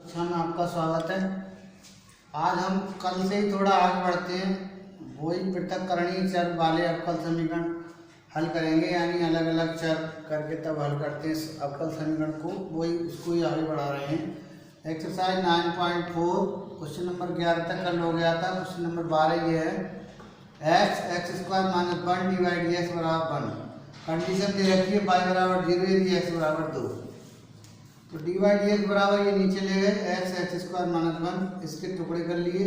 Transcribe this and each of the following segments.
कक्षा में आपका स्वागत है। आज हम कल से ही थोड़ा आगे बढ़ते हैं, वही पृथक्करणीय चर वाले अवकल समीकरण हल करेंगे, यानी अलग अलग चर करके तब हल करते हैं इस अवकल समीकरण को, वही उसको ही आगे बढ़ा रहे हैं। एक्सरसाइज 9.4 क्वेश्चन नंबर 11 तक कल हो गया था। क्वेश्चन नंबर 12 ये है x² - 1 डिवाइड x बराबर 1। कंडीशन दे रखी है y बराबर 0 यदि x बराबर 2। तो डिवाइड x बराबर ये नीचे ले गए x² - 1, इसके टुकड़े कर लिए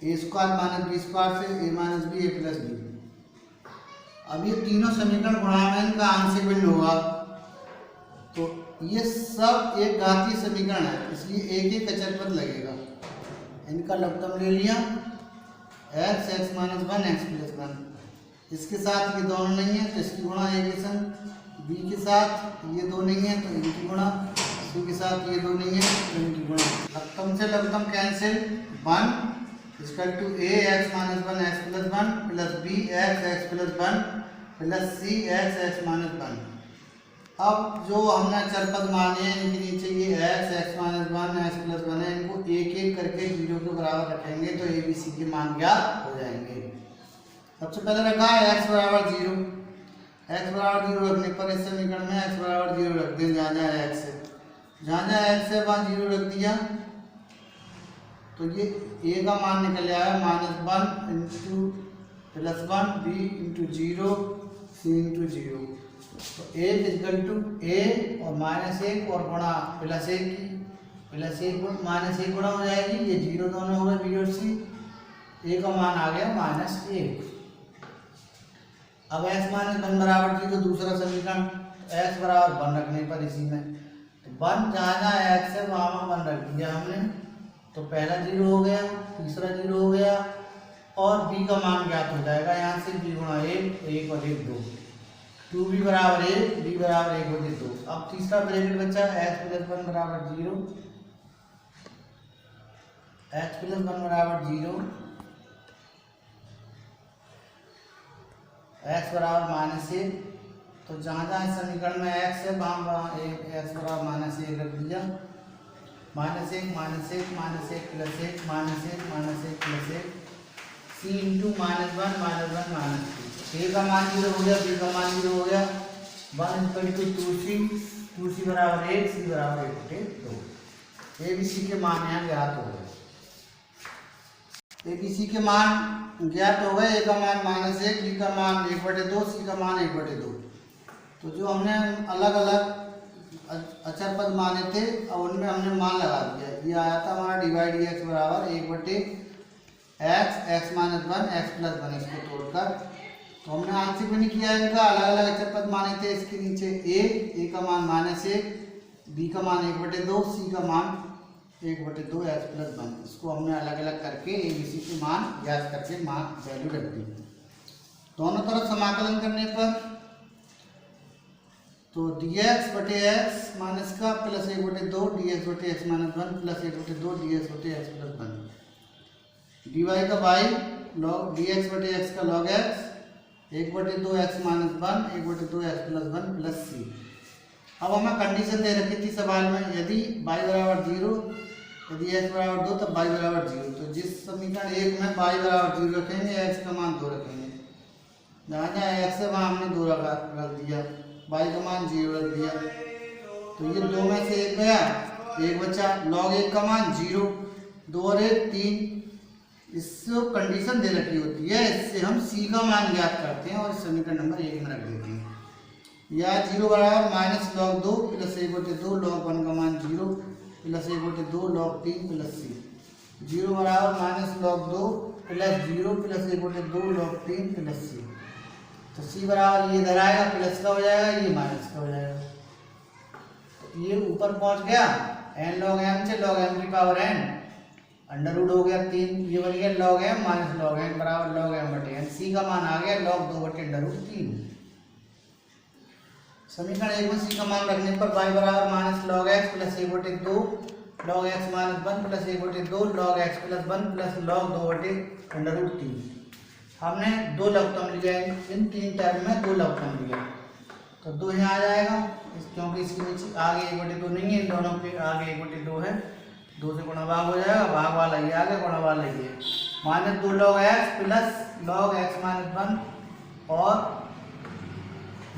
a² - b² से a - b a + b। अब ये तीनों समीकरण गुणांक इनका आंशिक भिन्न होगा, तो ये सब एक घातीय समीकरण है, इसलिए एक एक अचर पद लगेगा। इनका लघुत्तम ले लिया x - 1 x + 1। इसके साथ ये दोनों नहीं है तो इसकी गुणा a के संग, b के साथ ये दो नहीं है तो इनकी गुणा, c के साथ ये दो नहीं है तो इनकी गुणा। लघुत्तम से लघुत्तम cancel, 1 = a x - 1 x + 1 + b x + 1 + c x - 1। अब जो हमने अचर पद माने हैं इनके नीचे ये x - 1 x + 1 है, इनको एक एक करके 0 के बराबर रखेंगे तो a b c के मान ज्ञात हो जाएंगे। सबसे पहले रखा है x बराबर 0। x बराबर 0 रखने पर इस समीकरण में x बराबर 0 रख दें, जहाँ जहाँ x है, जहाँ जहाँ x है वहाँ 0 रख दिया तो ये a का मान निकल आया -1 × +1 b × 0 c × 0। तो a = a और -1 और गुणा +1 की, +1 गुणा हो जाएगी, ये 0 दोनों हो गए b और c, a का मान आ गया -1। अब x - 1 बराबर 0 दूसरा समीकरण, x बराबर 1 रखने पर इसी में तो 1 जहाँ जहाँ x है वहाँ 1 रख दिया हमने, तो पहला 0 हो गया, तीसरा 0 हो गया और b का मान ज्ञात हो जाएगा। यहाँ से b गुणा 1 और 1 2, 2b बराबर 1 b बराबर 1 होते 2। अब तीसरा ब्रैकेट बचा x + 1 बराबर 0, x + 1 बराबर 0, x बराबर -1, तो जहाँ जहाँ इस समीकरण में x है वहाँ x बराबर -1 रख दिया, -1 - 1 - 1 + 1 -1 + 1 c × -1 -1 -2। a का मान 0 हो गया, b का मान 0 हो गया, 1 = 2c, 2c बराबर 1 c बराबर 1/2। a b c के मान यहाँ ज्ञात हो गए। a b c के मान ज्ञात हो गए, a का मान -1, b का मान 1/2, c का मान 1/2। तो जो हमने अलग अलग अचर पद माने थे अब उनमें हमने मान लगा दिया। ये आया था हमारा डिवाइड x बराबर 1/x x - 1 x + 1, इसको तोड़कर तो हमने आंशिक भिन्न किया इनका, अलग अलग अचर पद माने थे। इसके नीचे a का मान -1, b का मान 1/2, c का मान 1/2 x + 1, इसको हमने अलग अलग करके a b c के मान ज्ञात करके मान वैल्यू रख दी। दोनों तरफ समाकलन करने पर तो dx/x माइनस का +1/2 dx/x - 1 +1/2 dx/x + 1, dy का y log dx/x का log x 1/2 x - 1 1/2 x + 1 + c। अब हमें कंडीशन दे रखी थी सवाल में, यदि y बराबर 0 यदि x बराबर 2 तब y बराबर 0। तो जिस समीकरण 1 में y बराबर 0 रखेंगे x का मान 2 रखेंगे, जहाँ जहाँ x है वहाँ हमने 2 रख दिया, y का मान 0 रख दिया, तो ये 2 में से 1 गया, 1 बचा, log 1 का मान 0, 2 और 1 3। इससे कंडीशन दे रखी होती है, इससे हम c का मान ज्ञात करते हैं और समीकरण नंबर 1 में रख देते हैं। या 0 बराबर -log 2 + 1/2 log 1 का मान 0 + 1/2 log 3 + c। 0 बराबर -log 2 + 0 + 1/2 log 3 + c। तो c बराबर ये इधर आएगा, प्लस का हो जाएगा, ये माइनस का हो जाएगा, तो ये ऊपर पहुंच गया n log m से log m की पावर n, अंडर रूट हो गया 3, ये बन गया log m - log n बराबर log m/n। c का मान आ गया log 2/√3। समीकरण 1 में c का मान रखने पर y बराबर -log x + 1/2 log x - 1 + 1/2 log x + 1 + log 2/√3। हमने 2 लघुत्तम लिया, इन 3 टर्म में 2 लघुत्तम लिया, तो 2 यहाँ आ जाएगा, क्योंकि इसके नीचे आगे 1/2 नहीं है, इन दोनों के आगे 1/2 है, 2 से गुणा भाग हो जाएगा, भाग वाला ये आ गया, गुणा वाला ये -2 log x plus log x minus 1 और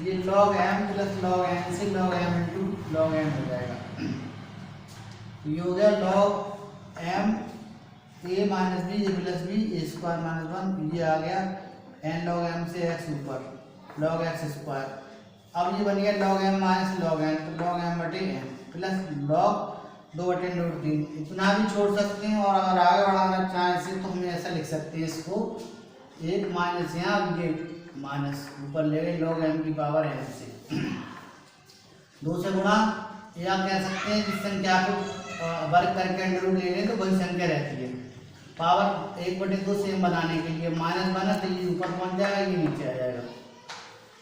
ये log m plus log n से log m into log m हो जाएगा। ये हो गया log m a minus B A plus B A square minus 1, ये आ गया n log m से x ऊपर log x स्क्वायर। अब ये बन गया log m minus log n, तो log m बटे n प्लस log 2/√3। इतना भी छोड़ सकते हैं, और अगर आगे बढ़ाना चाहें इसे तो हम ऐसा लिख सकते हैं इसको, एक माइनस यहाँ ये माइनस ऊपर ले गए log m की पावर n से 2 से गुणा, या कह सकते हैं जिस संख्या को वर्ग करके अंडर रूट ले लें तो वही संख्या रहती है। पावर 1/2 सेम बनाने के लिए माइनस बना तो ये ऊपर पहुंच जाएगा, ये नीचे आ जाएगा।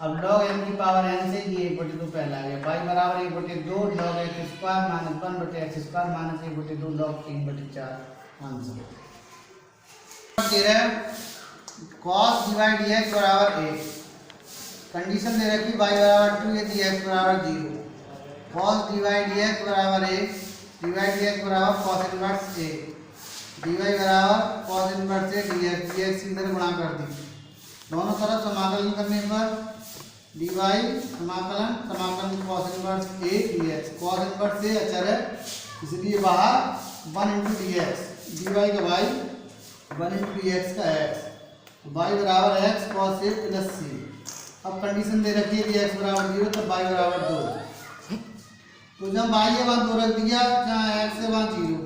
अब log m की पावर n से ये 1/2 पहला आ गया, y बराबर 1/2 log x square minus 1/x square minus 1/2 log 3/4 answer. 13 cos divide dx बराबर 1, कंडीशन दे रखी y बराबर 2 है dx बराबर 0, cos डिवाइड dx बराबर 1 डिवाइड dx बराबर cos इनवर्स a, dy बराबर cos इनवर्स a dx इधर गुणा कर दी, दोनों तरफ समाकलन करने पर dy समाकलन cos inverse a dx, cos inverse a अचर है इसलिए बाहर 1 इंटू dx, dy का y 1 इंटू dx का x, y बराबर x cos a plus c। अब कंडीशन दे रखी है कि x बराबर 0 तो y बराबर 2, तो जब y ये मान 2 रख दिया जहाँ x से वहाँ 0,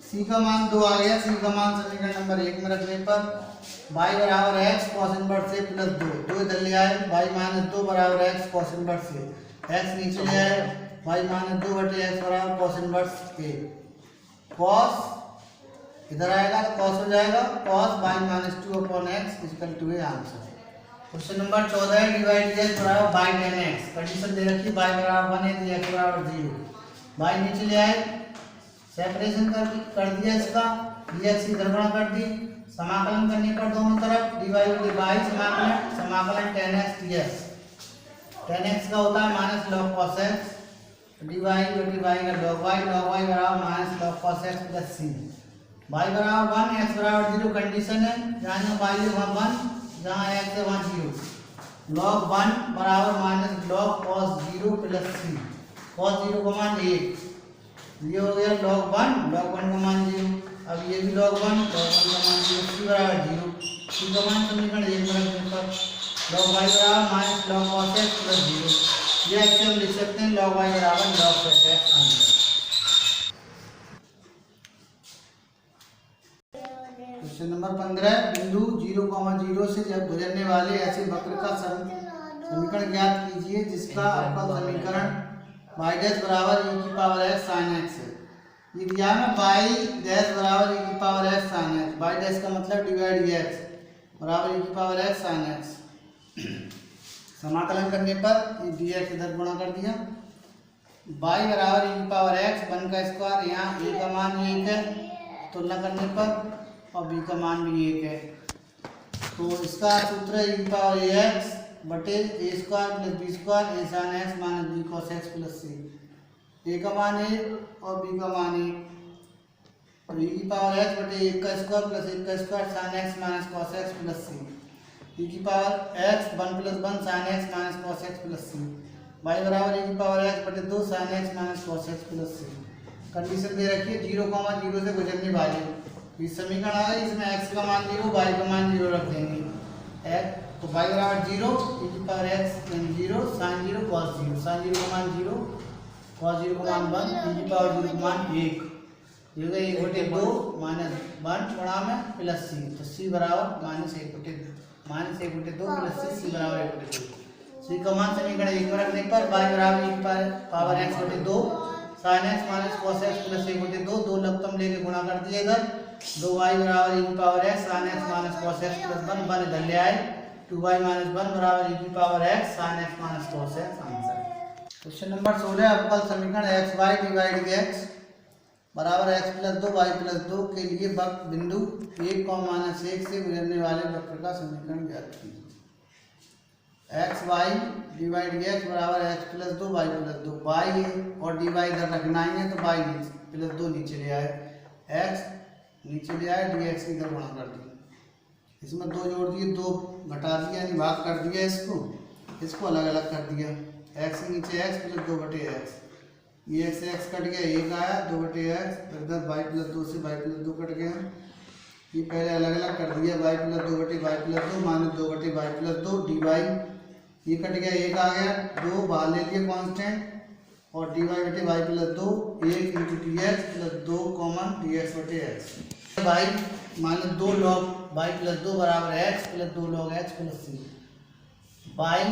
c का मान 2 आ गया, c का मान समीकरण नंबर 1 में रखने पर y बराबर x cos inverse a plus 2 इधर ले आए, y माइनस 2 बराबर x cos inverse a, x नीचे ले आए, y माइनस 2 बटे x बराबर cos इनवर्स a, cos इधर आएगा तो cos हो जाएगा, cos y minus 2 upon x equal to a answer. Question number 14 है डिवाइड dx बराबर बाई 10x, कंडीशन दे रखी y बराबर 1 है dx बराबर 0, y नीचे ले आए, सेपरेशन कर दिया इसका, dx इधर गुणा कर दी, समाकलन करने पर दोनों तरफ dy बटे बाई समाकलन 10x dx, 10x का होता है minus log cos x, dy बटे y का log y बराबर minus log cos x plus c, y बराबर 1 x बराबर 0 कंडीशन है, जहाँ y है वहाँ 1, जहाँ x है वहाँ 0, log 1 बराबर minus log cos 0 plus c, cos 0 का मान 1, ये हो गया log 1 का मान 0, अब ये भी log 1 का मान 0, c बराबर 0, c का मान समीकरण 1 में रखने पर log y बराबर minus log cos x plus 0, ये ऐसे हम लिख सकते हैं log y बराबर log cos x answer. Question number 15 बिंदु 0,0 से जब गुजरने वाले ऐसे वक्र का समीकरण ज्ञात कीजिए जिसका अवकल समीकरण y डैश बराबर e की पावर x sin x है। ये दिया है y डैश बराबर e की power x sin x, y dash का मतलब डिवाइड dx बराबर e की पावर x sin x, समाकलन करने पर ये dx इधर गुणा कर दिया, y बराबर e की पावर x 1 का स्क्वायर, यहाँ a का मान 1 है, तुलना करने पर और b का मान भी 1 है, तो इसका सूत्र है e की पावर ax बटे a square plus b square a sin x minus b cos x plus c, a का मान 1 और b का मान 1, और e की पावर x बटे 1 का स्क्वायर प्लस 1 का square sin x minus cos x plus c, e की power x 1 plus 1 sin x minus cos x plus c, y बराबर e की पावर x बटे 2 sin x minus cos x plus c। Condition दे रखी है 0,0 से गुजरने वाले, इस समीकरण आ गई, इसमें x का मान 0 y का मान 0 रख देंगे, तो y बराबर 0 e की पावर x यानी 0 sin 0 cos 0, sin 0 का मान 0 cos 0 का मान 1 e की पावर 0 का मान 1, ये हो गया 1/2 माइनस 1 गुणा में प्लस c, तो c बराबर माइनस 1/2 प्लस c बराबर 1/2, c का मान समीकरण 1 में रखने पर y बराबर e की पावर x बटे 2 sin x minus cos x plus 1/2, 2 लघुत्तम लेके गुणा कर दिए इधर, 2y बराबर e की power x sin x minus cos x plus 1 इधर ले आए, 2y माइनस 1 बराबर e की power x sin x minus cos x answer. Question number 16 अवकल समीकरण xy डिवाइड x बराबर x प्लस 2 y प्लस 2 के लिए बिंदु 1,-1 से गुजरने वाले वक्र का समीकरण ज्ञात कीजिए। xy डिवाइड x बराबर x plus 2 y plus 2, y है और dy इधर रखना ही है तो y प्लस 2 नीचे ले आए, x नीचे ले आए, dx की इधर गुणा कर दिया। इसमें 2 जोड़ दिए, 2 घटा दिया यानी भाग कर दिया, इसको अलग अलग कर दिया। x के नीचे x प्लस 2 बटे x, ये x कट गया, 1 आया 2 बटे x, फिर इधर y प्लस 2 से y प्लस 2 कट गया। ये पहले अलग अलग कर दिया, y प्लस 2 बटे y प्लस 2 माइनस 2 बटे y प्लस 2 dy, ये कट गया, 1 आ गया, 2 बाहर ले लिया कांस्टेंट, और dy बटे y plus 2 1 into dx plus 2 common dx बटे x। y minus 2 log y plus 2 बराबर x plus 2 log x plus c, y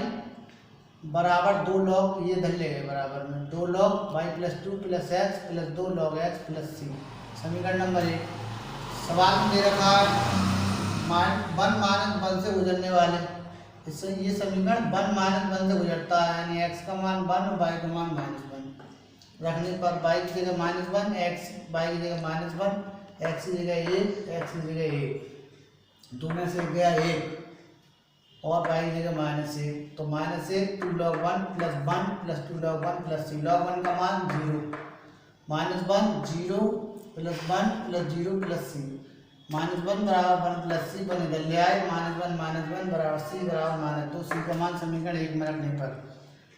बराबर 2 लॉग, ये धर ले गए बराबर में 2 log y plus 2 plus x plus 2 log x plus c। समीकरण नंबर 1 सवाल में दे रखा है 1 माइनस 1 से गुजरने वाले, इससे ये समीकरण 1 माइनस 1 से गुजरता है, यानी x का मान 1 और y का मान -1 रखने पर y की जगह -1, x y की जगह -1, x की जगह 1, x की जगह 1, 2 में से गया 1 और y की जगह -1, तो -1 2 log 1 plus 1 plus 2 log 1 plus 3 log 1 का मान 0, -1 0 प्लस 1 प्लस 0 प्लस c, -1 बराबर 1 प्लस c, 1 इधर ले आए, -1 बराबर c बराबर -2, c का मान समीकरण 1 में रखने पर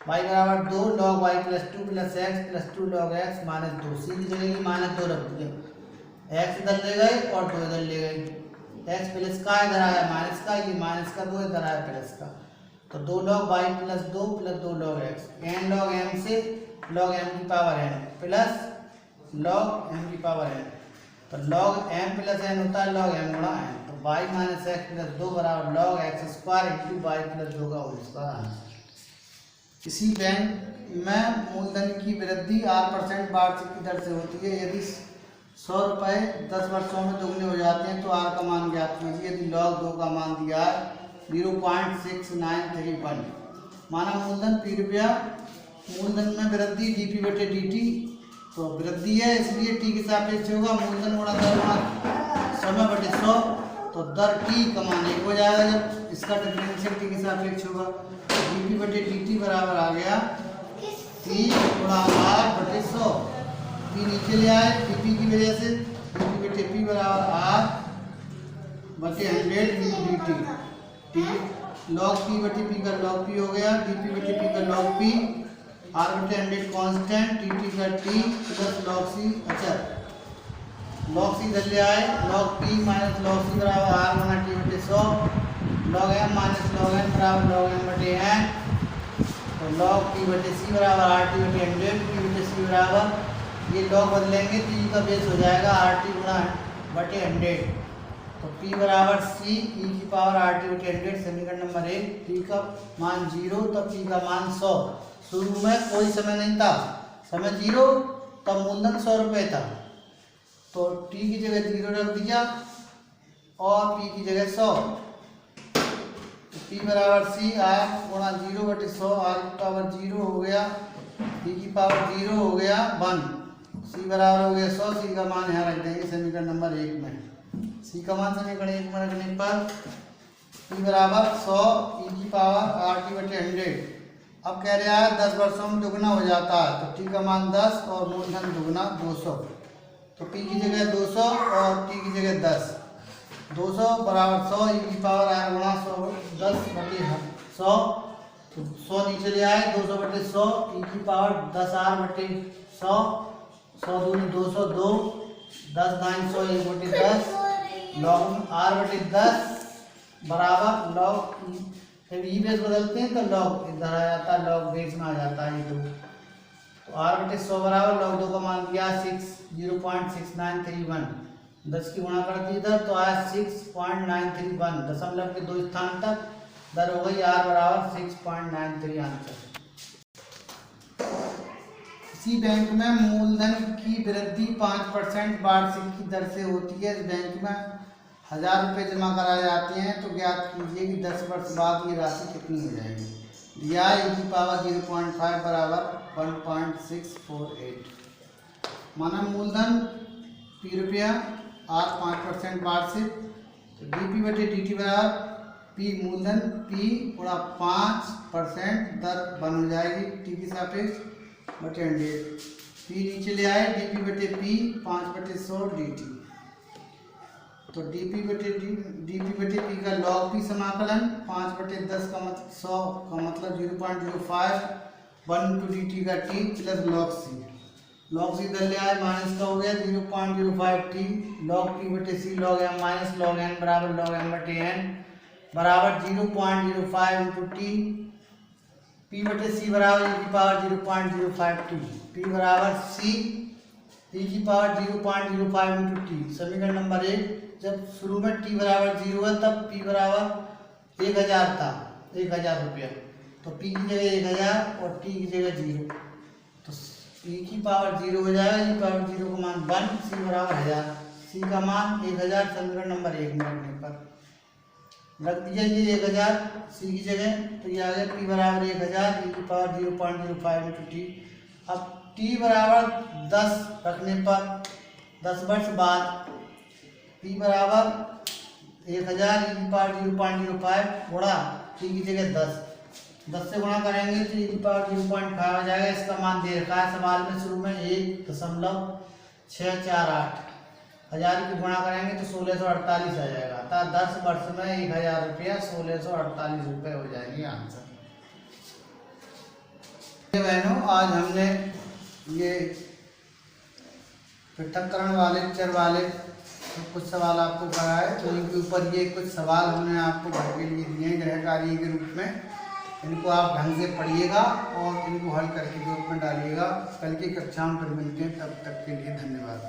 y बराबर 2 log y plus 2 plus x plus 2 log x -2, c की जगह -2 रख दिया, x इधर ले गए और 2 इधर ले गए, x प्लस का इधर आया माइनस का, ये माइनस का 2 इधर आया प्लस का, तो 2 log y plus 2 plus 2 log x, n log m से log m की power n plus log m की पावर n, तो log m प्लस n होता है log m गुणा n, तो y माइनस x प्लस 2 बराबर log x square into y plus 2 का होल स्क्वायर। किसी बैंक में मूलधन की वृद्धि 8% वार्षिक की दर से होती है, यदि 100 रुपये 10 वर्षों में दुगने हो जाते हैं तो r का मान ज्ञात कीजिए। यदि log 2 का मान दिया है 0.6931, माना मूलधन ₹p, मूलधन में वृद्धि dp बटे dt, तो वृद्धि है इसलिए t के सापेक्ष होगा, मूलधन गुणा दर गुणा समय बटे 100, तो दर t का मान 1 हो जाएगा जब इसका डिफरेंशियल t के सापेक्ष होगा, dp बटे dt बराबर आ गया t गुणा r बटे 100, p नीचे ले आए dp की वजह से, dp बटे p बराबर r बटे 100 dt, ठीक log p बटे p का log p हो गया, dp बटे p का log p, r बटे 100 कांस्टेंट, dt का t प्लस log c, अच्छा log c इधर ले आए, log p minus log c बराबर r गुना t बटे 100, log m minus log n बराबर log m बटे n, तो log p बटे c बराबर r t बटे 100, p बटे c बराबर ये log बदलेंगे तो e का बेस हो जाएगा r t गुना बटे 100, तो p बराबर c e की पावर r t बटे 100। समीकरण नंबर 1 t का मान 0 तब p का मान 100, शुरू में कोई समय नहीं था, समय 0 तब मूलधन 100 रुपये था, तो t की जगह 0 रख दिया और p की जगह 100, तो p बराबर c r गुणा 0 बटे 100, r की पावर 0 हो गया, p की पावर 0 हो गया 1, c बराबर हो गया 100, c का मान यहाँ रख देंगे समीकरण नंबर 1 में, c का मान समीकरण 1 में रखने पर p बराबर 100 e की पावर r t बटे 100। अब कह रहा है 10 वर्षों में दुगना हो जाता है, तो t का मान 10 और मूलधन दुगना 200, तो p की जगह 200 और t की जगह 10, 200 बराबर 100 e की पावर r गुणा 100 10 बटे 100, तो 100 नीचे ले आए, 200 बटे 100 e की पावर 10 r बटे 100, 100 दूनी 202, 10 9 100 1 बटे 10, log r बटे 10 बराबर log, जब ई बेस बदलते हैं तो log इधर आ जाता है, log बेस में आ जाता है ये 2, तो r बटे 100 बराबर log 2 का मान दिया 0.6931, 10 की गुणा कर दी इधर तो आया 6.931, दशमलव के 2 स्थान तक दर हो गई r बराबर 6.93 आंसर। इसी बैंक में मूलधन की वृद्धि 5% वार्षिक की दर से होती है। इस बैंक में 1000 रुपये जमा कराए जाते हैं, तो ज्ञात कीजिए कि 10 वर्ष बाद ये राशि कितनी हो जाएगी। दिया e की पावर 0.5 बराबर 1.648, माना मूलधन ₹p r 5% वार्षिक, तो dp बटे dt बराबर p मूलधन p गुणा 5% दर बन हो जाएगी t की सापेक्ष बटे 100, पी नीचे ले आए, dp बटे p 5/100 dt। तो dp बटे p का log p समाकलन 5/10 का मतलब 100 का मतलब 0.05 1 into dt का t plus log c। log c इधर ले आए, माइनस का हो गया 0.05 t log p बटे c log m minus log n बराबर log m बटे n बराबर 0.05 into t। p बटे c बराबर e की पावर 0.05 t। p बराबर c e की पावर 0.05 into t। समीकरण नंबर 1, जब शुरू में t बराबर 0 है तब p बराबर 1000 था, 1000 रुपया। तो p की जगह 1000 और t की जगह 0, तो p की पावर 0 हो जाएगा, e पावर 0 का मान 1, c बराबर 1000, c का मान 1000 समीकरण नंबर 1 में रखने पर रख दिया ये 1000 c की जगह, तो ये आ गया p बराबर 1000 e की पावर 0.05 into t। अब t बराबर 10 रखने पर 10 वर्ष बाद p बराबर 1000 e की पावर 0.05 गुणा t की जगह 10 से गुणा करेंगे तो e की पावर 0.5 आ जाएगा। इसका मान दे रखा है सवाल में शुरू में 1.648, 1000 की गुणा करेंगे तो 1648 आ जाएगा। अर्थात 10 वर्ष में 1000 रुपया 1648 रुपये हो जाएंगे आंसर। बहनों, आज हमने ये पृथक्करण वाले चर वाले कुछ सवाल आपको कराए, तो इनके ऊपर ये कुछ सवाल हमने आपको घर के लिए दिए हैं गृह कार्य के रूप में। इनको आप ढंग से पढ़िएगा और इनको हल करके ग्रुप में डालिएगा। कल की कक्षा में फिर मिलते हैं, तब तक के लिए धन्यवाद।